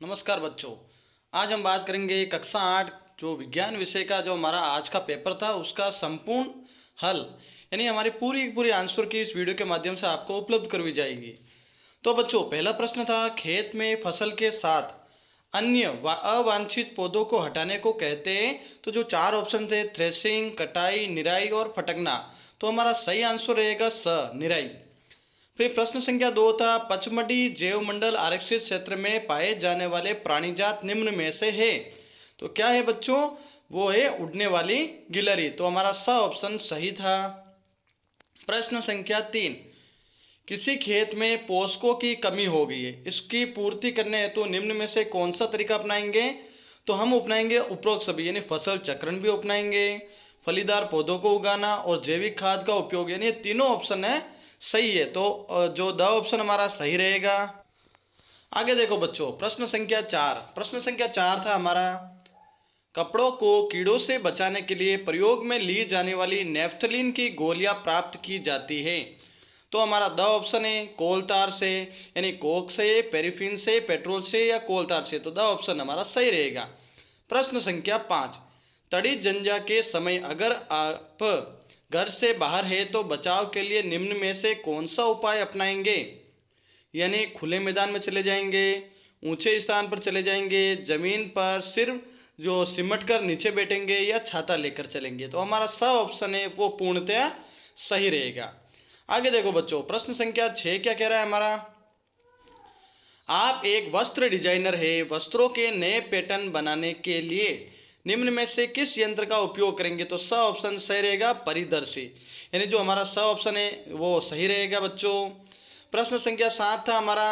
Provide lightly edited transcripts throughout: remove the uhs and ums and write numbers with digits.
नमस्कार बच्चों। आज हम बात करेंगे कक्षा 8 जो विज्ञान विषय का जो हमारा आज का पेपर था उसका संपूर्ण हल यानी हमारी पूरी पूरी आंसर की इस वीडियो के माध्यम से आपको उपलब्ध करवाई जाएगी। तो बच्चों, पहला प्रश्न था खेत में फसल के साथ अन्य अवांछित पौधों को हटाने को कहते हैं। तो जो चार ऑप्शन थे थ्रेसिंग, कटाई, निराई और फटकना, तो हमारा सही आंसर रहेगा स निराई। फिर प्रश्न संख्या 2 था पचमढ़ी जैव मंडल आरक्षित क्षेत्र में पाए जाने वाले प्राणीजात निम्न में से है। तो क्या है बच्चों? वो है उड़ने वाली गिलहरी। तो हमारा स ऑप्शन सही था। प्रश्न संख्या 3 किसी खेत में पोषकों की कमी हो गई है, इसकी पूर्ति करने हेतु निम्न में से कौन सा तरीका अपनाएंगे? तो हम अपनाएंगे उपरोक्त सभी यानी फसल चक्रण भी अपनाएंगे, फलीदार पौधों को उगाना और जैविक खाद का उपयोग, यानी ये तीनों ऑप्शन है सही है। तो जो द ऑप्शन हमारा सही रहेगा। आगे देखो बच्चों, प्रश्न संख्या 4 था हमारा कपड़ों को कीड़ों से बचाने के लिए प्रयोग में ली जाने वाली नेफ्थलीन की गोलियां प्राप्त की जाती है। तो हमारा द ऑप्शन है कोलतार से, यानी कोक से, पेरिफिन से, पेट्रोल से या कोलतार से। तो द ऑप्शन हमारा सही रहेगा। प्रश्न संख्या 5 तड़ी जंजा के समय अगर आप घर से बाहर है तो बचाव के लिए निम्न में से कौन सा उपाय अपनाएंगे? यानी खुले मैदान में चले जाएंगे, ऊंचे स्थान पर चले जाएंगे, जमीन पर सिर्फ जो सिमट कर नीचे बैठेंगे या छाता लेकर चलेंगे। तो हमारा स ऑप्शन है वो पूर्णतया सही रहेगा। आगे देखो बच्चों, प्रश्न संख्या 6 क्या कह रहा है हमारा आप एक वस्त्र डिजाइनर है, वस्त्रों के नए पैटर्न बनाने के लिए निम्न में से किस यंत्र का उपयोग करेंगे? तो स ऑप्शन सही रहेगा परिदर्शी, यानी जो हमारा स ऑप्शन है वो सही रहेगा बच्चों। प्रश्न संख्या 7 था हमारा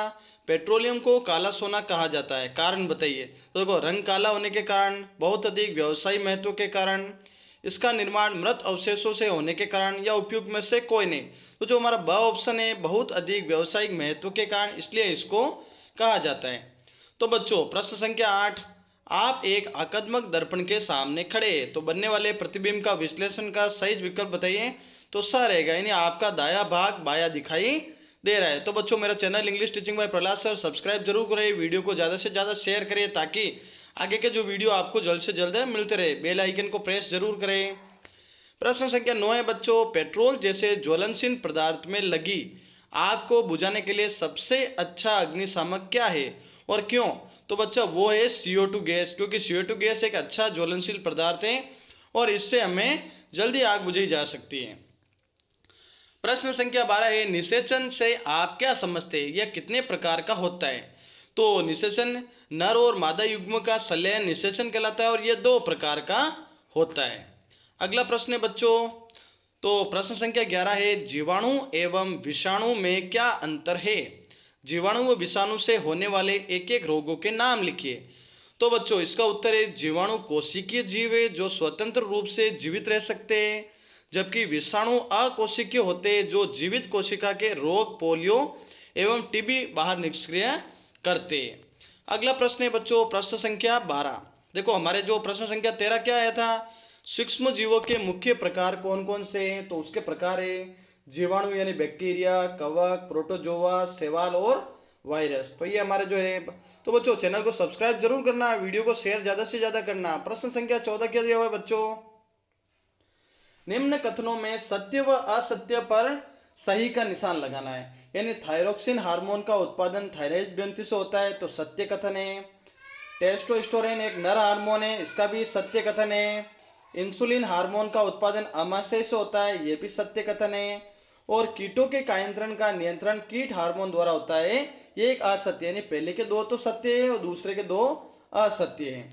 पेट्रोलियम को काला सोना कहा जाता है, कारण बताइए। तो देखो रंग काला होने के कारण, बहुत अधिक व्यवसायिक महत्व के कारण, इसका निर्माण मृत अवशेषों से होने के कारण या उपयोग में से कोई नहीं। तो जो हमारा ब ऑप्शन है बहुत अधिक व्यवसायिक महत्व के कारण, इसलिए इसको कहा जाता है। तो बच्चों प्रश्न संख्या 8 आप एक आकस्मक दर्पण के सामने खड़े हैं, तो बनने वाले प्रतिबिंब का विश्लेषण कर सही विकल्प बताइए। तो स रहेगा, यानी आपका दाया भाग बाया दिखाई दे रहा है। तो बच्चों मेरा channel English teaching bye Prahlad sir subscribe जरूर करें, वीडियो को ज़्यादा से ज़्यादा शेयर करें ताकि आगे के जो वीडियो आपको जल्द से जल्द मिलते रहे। बेल आइकन को प्रेस जरूर करें। प्रश्न संख्या 9 है बच्चों पेट्रोल जैसे ज्वलनशील पदार्थ में लगी आग को बुझाने के लिए सबसे अच्छा अग्निशामक क्या है और क्यों? तो बच्चा वो है CO2 गैस, क्योंकि CO2 गैस एक अच्छा ज्वलनशील पदार्थ है और इससे हमें जल्दी आग बुझाई जा सकती है। प्रश्न संख्या 12 है निषेचन से आप क्या समझते हैं, यह कितने प्रकार का होता है? तो निषेचन नर और मादा युग्म का संलयन निषेचन कहलाता है और यह 2 प्रकार का होता है। अगला प्रश्न है बच्चों, तो प्रश्न संख्या 11 है जीवाणु एवं विषाणु में क्या अंतर है? जीवाणु व विषाणु से होने वाले एक एक रोगों के नाम लिखिए। तो बच्चों इसका उत्तर है जीवाणु कोशिकीय जीव है जो स्वतंत्र रूप से जीवित रह सकते हैं, जबकि विषाणु अकोशिकीय होते हैं जो जीवित कोशिका के रोग, पोलियो एवं टीबी बाहर निष्क्रिय करते हैं। अगला प्रश्न है बच्चों प्रश्न संख्या 12। देखो हमारे जो प्रश्न संख्या 13 क्या आया था सूक्ष्म जीवों के मुख्य प्रकार कौन कौन से हैं? तो उसके प्रकार है जीवाणु यानी बैक्टीरिया, कवक, प्रोटोजोआ, शैवाल और वायरस। तो ये हमारे जो है। तो बच्चों चैनल को सब्सक्राइब जरूर करना, वीडियो को शेयर ज्यादा से ज्यादा करना। प्रश्न संख्या 14 क्या दिया हुआ है बच्चों निम्न कथनों में सत्य व असत्य पर सही का निशान लगाना है। यानी थायरोक्सिन हार्मोन का उत्पादन थायराइड ग्रंथि से होता है, तो सत्य कथन है। टेस्टोस्टेरोन एक नर हार्मोन है, इसका भी सत्य कथन है। इंसुलिन हार्मोन का उत्पादन अमाशय से होता है, यह भी सत्य कथन है। और कीटों के कायंत्रण का नियंत्रण कीट हार्मोन द्वारा होता है, ये एक असत्य, यानी पहले के 2 तो सत्य है और दूसरे के 2 असत्य है।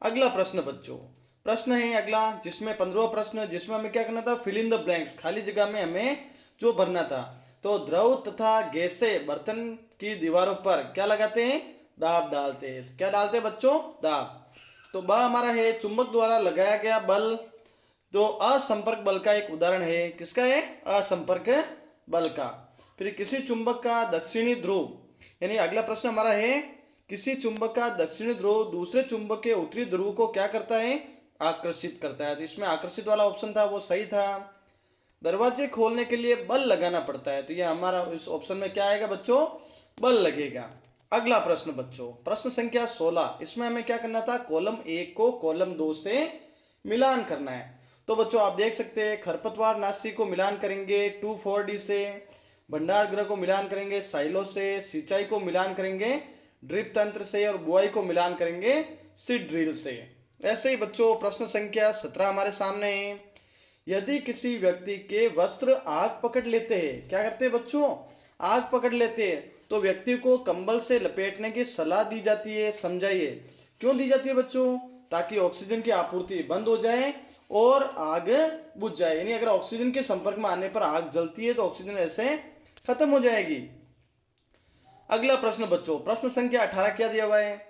अगला प्रश्न बच्चों प्रश्न है अगला जिसमें 15वां प्रश्न, जिसमें हमें क्या करना था फिल इन द ब्लैंक्स, खाली जगह में हमें जो भरना था। तो द्रव तथा गैसे बर्तन की दीवारों पर क्या लगाते हैं? दाब डालते हैं। क्या डालते हैं बच्चों? दाब। तो ब हमारा है चुंबक द्वारा लगाया गया बल, जो असंपर्क बल का एक उदाहरण है। किसका है? असंपर्क बल का। फिर किसी चुंबक का दक्षिणी ध्रुव, यानी अगला प्रश्न हमारा है किसी चुंबक का दक्षिणी ध्रुव दूसरे चुंबक के उत्तरी ध्रुव को क्या करता है? आकर्षित करता है। तो इसमें आकर्षित वाला ऑप्शन था वो सही था। दरवाजे खोलने के लिए बल लगाना पड़ता है, तो ये हमारा इस ऑप्शन में क्या आएगा बच्चों? बल लगेगा। अगला प्रश्न बच्चों, प्रश्न संख्या 16, इसमें हमें क्या करना था, कॉलम 1 को कॉलम 2 से मिलान करना है। तो बच्चों आप देख सकते हैं, खरपतवार नाशी को मिलान करेंगे 2,4-D से, भंडार गृह को मिलान करेंगे साइलो से, सिंचाई को मिलान करेंगे ड्रिप तंत्र से, और बुआई को मिलान करेंगे सीड ड्रिल से। ऐसे ही बच्चों प्रश्न संख्या 17 हमारे सामने है। यदि किसी व्यक्ति के वस्त्र आग पकड़ लेते हैं, क्या करते हैं बच्चों, आग पकड़ लेते हैं, तो व्यक्ति को कंबल से लपेटने की सलाह दी जाती है। समझाइए क्यों दी जाती है बच्चों, ताकि ऑक्सीजन की आपूर्ति बंद हो जाए और आग बुझ जाए। यानी अगर ऑक्सीजन के संपर्क में आने पर आग जलती है तो ऑक्सीजन ऐसे खत्म हो जाएगी। अगला प्रश्न बच्चों, प्रश्न संख्या 18 क्या दिया हुआ है,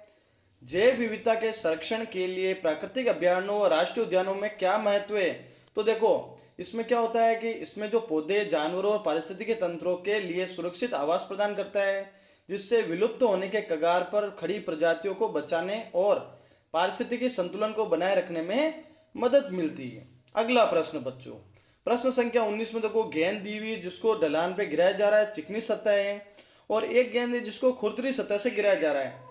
जैव विविधता के संरक्षण के लिए प्राकृतिक अभयारण्यों और राष्ट्रीय उद्यानों में क्या महत्व है। तो देखो इसमें क्या होता है कि इसमें जो पौधे, जानवरों और पारिस्थितिक तंत्रों के लिए सुरक्षित आवास प्रदान करता है, जिससे विलुप्त होने के कगार पर खड़ी प्रजातियों को बचाने और पारिस्थितिक संतुलन को बनाए रखने में मदद मिलती है। अगला प्रश्न बच्चों, प्रश्न संख्या 19 में देखो, गेंद दी हुई जिसको ढलान पे गिराया जा रहा है, चिकनी सतह है, और एक गेंद है जिसको खुरदरी सतह से गिराया जा रहा है।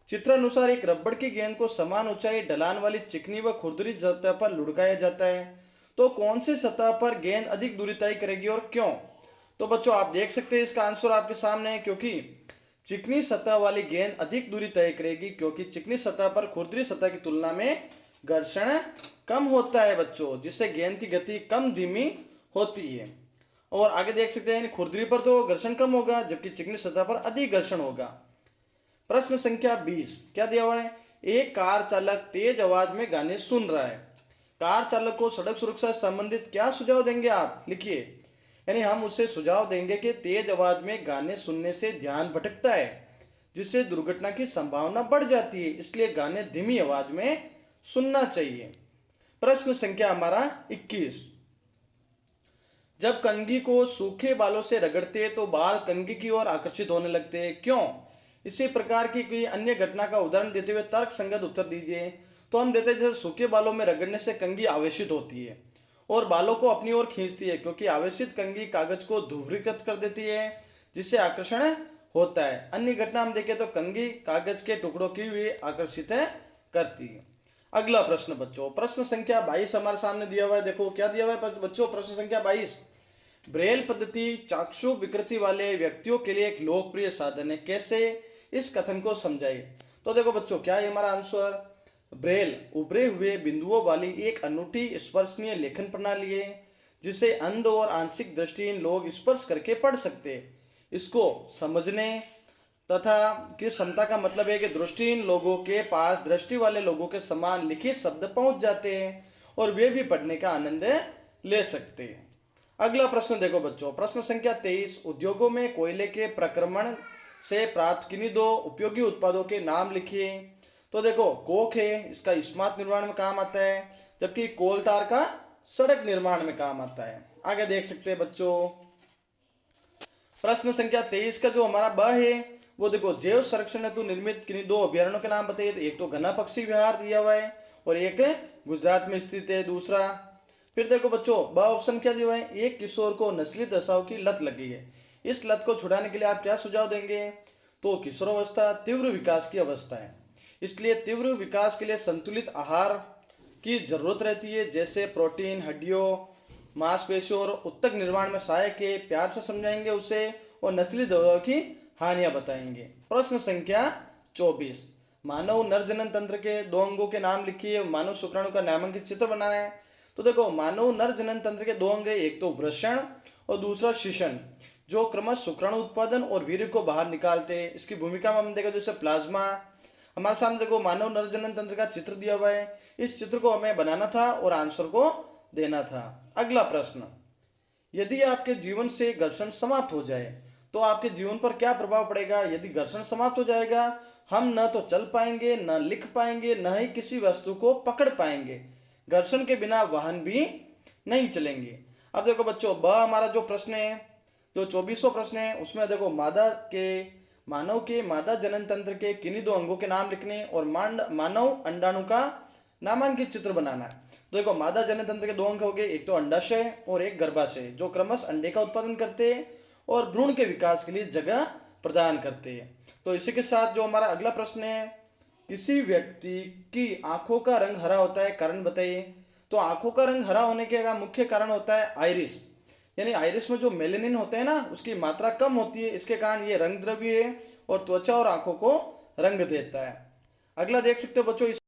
चित्रानुसार एक रबड़ की गेंद को समान ऊंचाई, ढलान वाली चिकनी व खुरदरी सतह पर लुढ़काया जाता है, तो कौन सी सतह पर गेंद अधिक दूरी तय करेगी और क्यों। तो बच्चों आप देख सकते हैं इसका आंसर आपके सामने है, क्योंकि चिकनी सतह वाली गेंद अधिक दूरी तय करेगी, क्योंकि चिकनी सतह पर खुरदरी सतह की तुलना में घर्षण कम होता है बच्चों, जिससे गेंद की गति कम धीमी होती है। और आगे देख सकते हैं खुरदरी पर तो घर्षण कम होगा, जबकि चिकनी सतह पर अधिक घर्षण होगा। प्रश्न संख्या 20 क्या दिया हुआ है, एक कार चालक तेज आवाज में गाने सुन रहा है। कार चालक को सड़क सुरक्षा से संबंधित क्या सुझाव देंगे आप, लिखिए। यानी हम उसे सुझाव देंगे कि तेज आवाज में गाने सुनने से ध्यान भटकता है, जिससे दुर्घटना की संभावना बढ़ जाती है, इसलिए गाने धीमी आवाज में सुनना चाहिए। प्रश्न संख्या हमारा 21, जब कंघी को सूखे बालों से रगड़ते हैं तो बाल कंघी की ओर आकर्षित होने लगते हैं, क्यों। इसी प्रकार की कोई अन्य घटना का उदाहरण देते हुए तर्क संगत उत्तर दीजिए। तो हम देते हैं जैसे सूखे बालों में रगड़ने से कंघी आवेशित होती है और बालों को अपनी ओर खींचती है, क्योंकि आवेशित कंघी कागज को ध्रुवीकृत कर देती है, जिससे आकर्षण होता है। अन्य घटना हम देखें तो कंघी कागज के टुकड़ों की भी आकर्षित करती है। अगला प्रश्न बच्चों, प्रश्न संख्या 22 हमारे सामने दिया हुआ है। देखो क्या दिया हुआ है बच्चों, प्रश्न संख्या 22, ब्रेल पद्धति चाक्षु विकृति वाले व्यक्तियों के लिए एक लोकप्रिय साधन है, कैसे, इस कथन को समझाइए। तो देखो बच्चों क्या है हमारा आंसर, ब्रेल उभरे हुए बिंदुओं वाली एक अनूठी स्पर्शनीय लेखन प्रणाली है, जिसे अंध और आंशिक दृष्टिहीन लोग स्पर्श करके पढ़ सकते हैं। इसको समझने तथा की क्षमता का मतलब है कि दृष्टिहीन लोगों के पास दृष्टि वाले लोगों के समान लिखित शब्द पहुंच जाते हैं और वे भी पढ़ने का आनंद ले सकते हैं। अगला प्रश्न देखो बच्चों, प्रश्न संख्या 23, उद्योगों में कोयले के प्रक्रमण से प्राप्त किन्हीं दो उपयोगी उत्पादों के नाम लिखिए। तो देखो कोक है, इसका इस्पात निर्माण में काम आता है, जबकि कोलतार का सड़क निर्माण में काम आता है। आगे देख सकते हैं बच्चों, प्रश्न संख्या 23 का जो हमारा ब है वो देखो, जैव संरक्षण हेतु निर्मित किन्हीं दो अभ्यारण्यों के नाम बताइए। तो एक तो घना पक्षी विहार दिया हुआ है और एक गुजरात में स्थित है दूसरा। फिर देखो बच्चों ब ऑप्शन क्या दिया हुआ है, एक किशोर को नस्ली दशाओं की लत लगी है, इस लत को छुड़ाने के लिए आप क्या सुझाव देंगे। तो किशोरावस्था तीव्र विकास की अवस्था है, इसलिए तीव्र विकास के लिए संतुलित आहार की जरूरत रहती है, जैसे प्रोटीन, हड्डियों, मांसपेशियों और उत्तक निर्माण में सहायक है। प्यार से समझाएंगे उसे और नस्ली दवाओं की हानियां बताएंगे। प्रश्न संख्या 24, मानव नरजनन तंत्र के दो अंगों के नाम लिखिए। मानव शुक्राणु का नामांकित चित्र बनाना है। तो देखो मानव नरजनन तंत्र के दो अंग, एक तो वृषण और दूसरा शिशन, जो क्रमश शुक्राणु उत्पादन और वीर्य को बाहर निकालते हैं। इसकी भूमिका में हम देखो जैसे प्लाज्मा। हमारे सामने देखो मानव नरजनन तंत्र का चित्र दिया हुआ है, इस चित्र को हमें बनाना था और आंसर को देना था। अगला प्रश्न, यदि आपके जीवन से घर्षण समाप्त हो जाए तो आपके जीवन पर क्या प्रभाव पड़ेगा। यदि घर्षण समाप्त हो जाएगा, हम न तो चल पाएंगे, न लिख पाएंगे, न ही किसी वस्तु को पकड़ पाएंगे। घर्षण के बिना वाहन भी नहीं चलेंगे। अब देखो बच्चों ब हमारा जो प्रश्न है, जो 24वां प्रश्न है, उसमें देखो मानव के मादा जनन तंत्र के किन्हीं दो अंगों के नाम लिखने और मानव अंडाणु का नामांकित चित्र बनाना है। तो देखो मादा जनन तंत्र के दो अंग हो गए, एक तो अंडाशय और एक गर्भाशय, जो क्रमश अंडे का उत्पादन करते हैं और भ्रूण के विकास के लिए जगह प्रदान करते हैं। तो इसी के साथ जो हमारा अगला प्रश्न है, किसी व्यक्ति की आंखों का रंग हरा होता है, कारण बताइए। तो आंखों का रंग हरा होने के का मुख्य कारण होता है आइरिस, यानी आइरिस में जो मेलेनिन होते हैं ना, उसकी मात्रा कम होती है, इसके कारण ये रंग द्रव्य है और त्वचा और आंखों को रंग देता है। अगला देख सकते हो बच्चों,